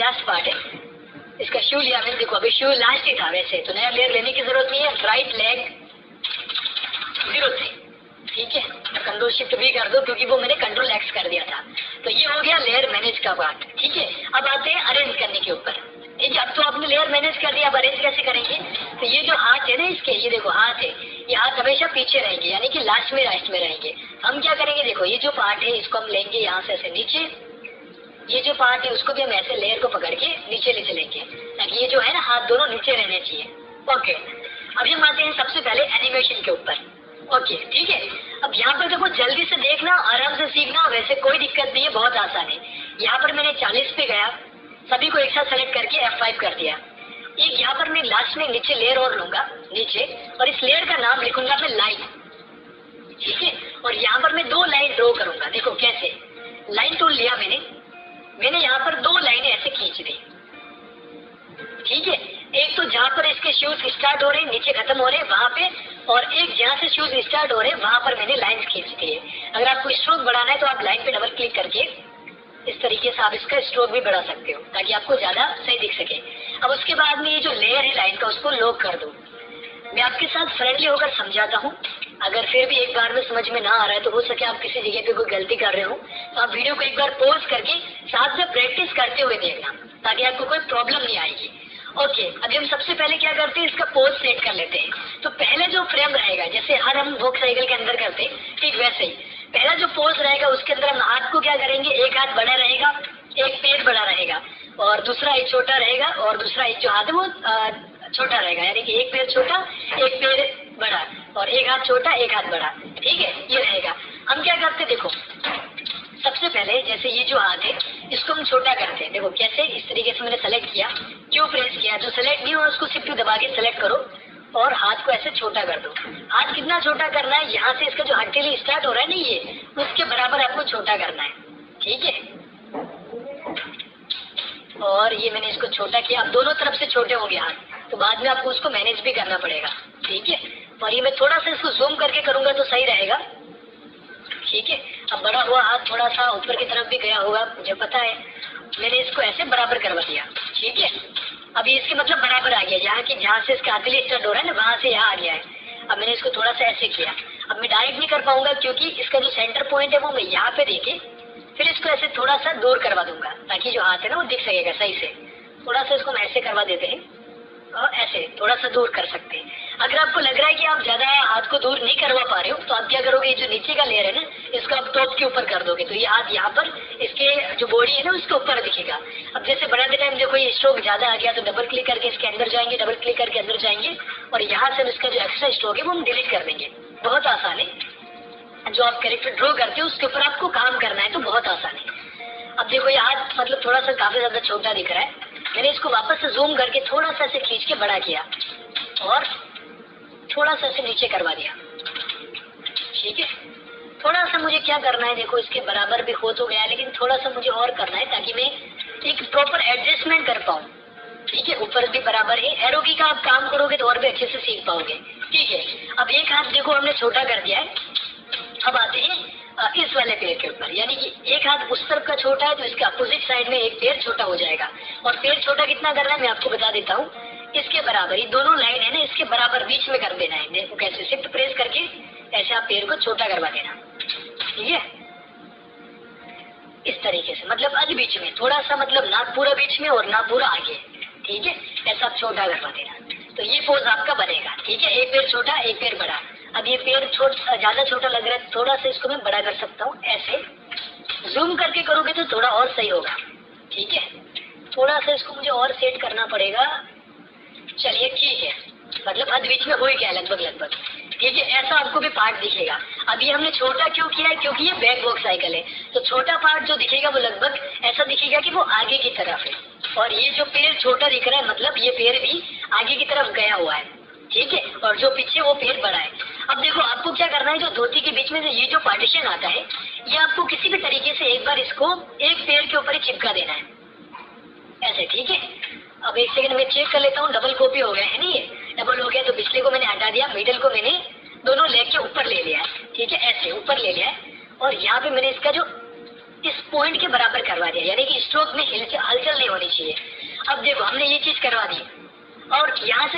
Last part है, इसका शू लिया मैंने। देखो अभी शू लास्ट ही था, वैसे तो नया लेयर लेने की जरूरत नहीं है। राइट लेग 0 3, ठीक है। कंट्रोल शिफ्ट भी कर दो क्योंकि वो मैंने कंट्रोल एक्स कर दिया था। तो ये हो गया लेयर मैनेज का पार्ट, ठीक है। अब आते हैं अरेंज करने के ऊपर, ठीक है। अब तो आपने लेयर मैनेज कर दिया, अब अरेंज कैसे करेंगे? तो ये जो हाथ है ना इसके, ये देखो हाथ है, ये हाथ हमेशा पीछे रहेंगे, यानी कि लास्ट में राइट में रहेंगे। हम क्या करेंगे, देखो ये जो पार्ट है इसको हम लेंगे यहाँ से ऐसे नीचे, ये जो पार्ट है उसको भी हम ऐसे लेयर को पकड़ के नीचे ले चलेंगे, ताकि ये जो है ना हाथ दोनों नीचे रहने चाहिए। ओके, अभी हम आते हैं सबसे पहले एनिमेशन के ऊपर। ओके, ठीक है। अब यहाँ पर देखो जल्दी से देखना, आराम से सीखना, वैसे कोई दिक्कत नहीं है, बहुत आसान है। यहाँ पर मैंने 40 पे गया, सभी को एक साथ सेलेक्ट करके F5 कर दिया। एक यहाँ पर मैं लास्ट में नीचे लेयर और लूंगा नीचे, और इस लेयर का नाम लिखूंगा मैं लाइन, ठीक है। और यहाँ पर मैं 2 लाइन ड्रॉ करूंगा। देखो कैसे, लाइन टूल लिया मैंने यहाँ पर 2 लाइनें ऐसे खींच दी, ठीक है। एक तो जहाँ पर इसके शूज स्टार्ट हो रहे हैं नीचे खत्म हो रहे हैं वहां पे, और एक जहाँ से शूज स्टार्ट हो रहे हैं वहां पर मैंने लाइंस खींच दी है। अगर आपको स्ट्रोक बढ़ाना है तो आप लाइन पे डबल क्लिक करके इस तरीके से आप इसका स्ट्रोक भी बढ़ा सकते हो, ताकि आपको ज्यादा सही दिख सके। अब उसके बाद में ये जो लेयर है लाइन का उसको लॉक कर दो। मैं आपके साथ फ्रेंडली होकर समझाता हूँ, अगर फिर भी एक बार में समझ में ना आ रहा है तो हो सके आप किसी जगह पे कोई गलती कर रहे हो, तो आप वीडियो को एक बार पॉज करके साथ में प्रैक्टिस करते हुए देखना, ताकि आपको कोई प्रॉब्लम नहीं आएगी। ओके, अभी हम सबसे पहले क्या करते हैं, इसका पोज सेट कर लेते हैं। तो पहले जो फ्रेम रहेगा, जैसे हर हम वॉक साइकिल के अंदर करते हैं, ठीक वैसे ही पहला जो पोज रहेगा उसके अंदर हम हाथ को क्या करेंगे, एक हाथ बड़ा रहेगा, एक पैर बड़ा रहेगा, और दूसरा एक छोटा रहेगा, और दूसरा एक जो हाथ है वो छोटा रहेगा, यानी कि एक पैर छोटा एक पैर बड़ा, और एक हाथ छोटा एक हाथ बड़ा, ठीक है, ये रहेगा। हम क्या करते हैं, देखो सबसे पहले जैसे ये जो हाथ है इसको हम छोटा करते हैं। देखो कैसे, इस तरीके से मैंने सेलेक्ट किया, क्यों प्रेस किया, जो सेलेक्ट नहीं हुआ उसको सिर्फ दबा के सेलेक्ट करो और हाथ को ऐसे छोटा कर दो। हाथ कितना छोटा करना है, यहाँ से इसका जो हथेली स्टार्ट हो रहा है ना ये, उसके बराबर आपको छोटा करना है, ठीक है। और ये मैंने इसको छोटा किया, अब दोनों तरफ से छोटे हो गए हाथ, तो बाद में आपको उसको मैनेज भी करना पड़ेगा, ठीक है। और ये मैं थोड़ा सा इसको जूम करके करूंगा तो सही रहेगा, ठीक है। अब बड़ा हुआ हाथ थोड़ा सा ऊपर की तरफ भी गया होगा, मुझे पता है। मैंने इसको ऐसे बराबर करवा दिया, ठीक है। अभी इसके मतलब बराबर आ गया, यहाँ की जहाँ से इसका हथेली स्टार्ट हो रहा है ना वहां से यहाँ आ गया है। अब मैंने इसको थोड़ा सा ऐसे किया। अब मैं डायरेक्ट नहीं कर पाऊंगा क्योंकि इसका जो सेंटर पॉइंट है वो मैं यहाँ पे देके फिर इसको ऐसे थोड़ा सा दूर करवा दूंगा, ताकि जो हाथ है ना वो दिख सकेगा सही से। थोड़ा सा इसको हम ऐसे करवा देते हैं और ऐसे थोड़ा सा दूर कर सकते हैं। अगर आपको लग रहा है कि आप ज्यादा हाथ को दूर नहीं करवा पा रहे हो तो आप क्या करोगे, जो नीचे का लेयर है ना इसको आप टॉप के ऊपर कर दोगे, तो ये हाथ यहाँ पर इसके जो बॉडी है ना उसके ऊपर दिखेगा। अब जैसे बढ़ाते टाइम देखो ये स्ट्रोक ज्यादा आ गया तो डबल क्लिक करके इसके अंदर जाएंगे, डबल क्लिक करके अंदर जाएंगे, और यहाँ से इसका जो एक्स्ट्रा स्ट्रोक है वो हम डिलीट कर देंगे। बहुत आसान है, जो आप कैरेक्टर ड्रॉ करते हो उसके ऊपर आपको काम करना है, तो बहुत आसान है। अब देखो ये हाथ मतलब थोड़ा सा काफी ज्यादा छोटा दिख रहा है, मैंने इसको वापस से जूम करके थोड़ा सा ऐसे खींच के बड़ा किया और थोड़ा सा ऐसे नीचे करवा दिया, ठीक है। थोड़ा सा मुझे क्या करना है, देखो इसके बराबर भी हो तो गया, लेकिन थोड़ा सा मुझे और करना है ताकि मैं एक प्रॉपर एडजस्टमेंट कर पाऊँ, ठीक है। ऊपर भी बराबर है, एरो की का आप काम करोगे तो और भी अच्छे से सीख पाओगे, ठीक है। अब एक हाथ देखो हमने छोटा कर दिया है। अब आते हैं इस वाले पैर के ऊपर, यानी कि एक हाथ उस तरफ का छोटा है तो इसके अपोजिट साइड में एक पैर छोटा हो जाएगा। और पैर छोटा कितना करना है मैं आपको बता देता हूँ, इसके बराबर, ये दोनों लाइन है ना इसके बराबर बीच में कर देना है। देखो कैसे, शिफ्ट प्रेस करके ऐसे आप पैर को छोटा करवा देना, ठीक है, इस तरीके से, मतलब अध बीच में थोड़ा सा, मतलब ना पूरा बीच में और ना पूरा आगे, ठीक है, ऐसा आप छोटा करवा देना। तो ये पोज आपका बनेगा, ठीक है। एक पैर छोटा एक पैर बड़ा। अब ये पैर ज्यादा छोटा लग रहा है, थोड़ा सा इसको मैं बड़ा कर सकता हूँ, ऐसे जूम करके करोगे तो थोड़ा और सही होगा, ठीक है। थोड़ा सा इसको मुझे और सेट करना पड़ेगा, चलिए ठीक है, मतलब अध बीच में हो ही गया लगभग, ठीक है। ऐसा आपको भी पार्ट दिखेगा। अभी हमने छोटा क्यों किया है, क्योंकि ये बैक वॉक साइकिल है, तो छोटा पार्ट जो दिखेगा वो लगभग ऐसा दिखेगा कि वो आगे की तरफ है, और ये जो पैर छोटा दिख रहा है मतलब ये पैर भी आगे की तरफ गया हुआ है, ठीक है, और जो पीछे वो पैर बड़ा है। अब देखो आपको क्या करना है, जो धोती के बीच में से ये जो पार्टीशन आता है ये आपको किसी भी तरीके से एक बार इसको एक पैर के ऊपर ही चिपका देना है, ऐसे, ठीक है। अब एक सेकंड में चेक कर लेता हूँ, डबल कॉपी हो गया है नहीं, ये डबल हो गया, तो पिछले को मैंने हटा दिया, मिडिल को मैंने दोनों लेग के ऊपर ले लिया है, ठीक है, ऐसे ऊपर ले लिया है। और यहाँ पे मैंने इसका जो इस पॉइंट के बराबर करवा दिया, यानी कि स्ट्रोक में हलचल नहीं होनी चाहिए। अब देखो हमने ये चीज करवा दी और यहाँ से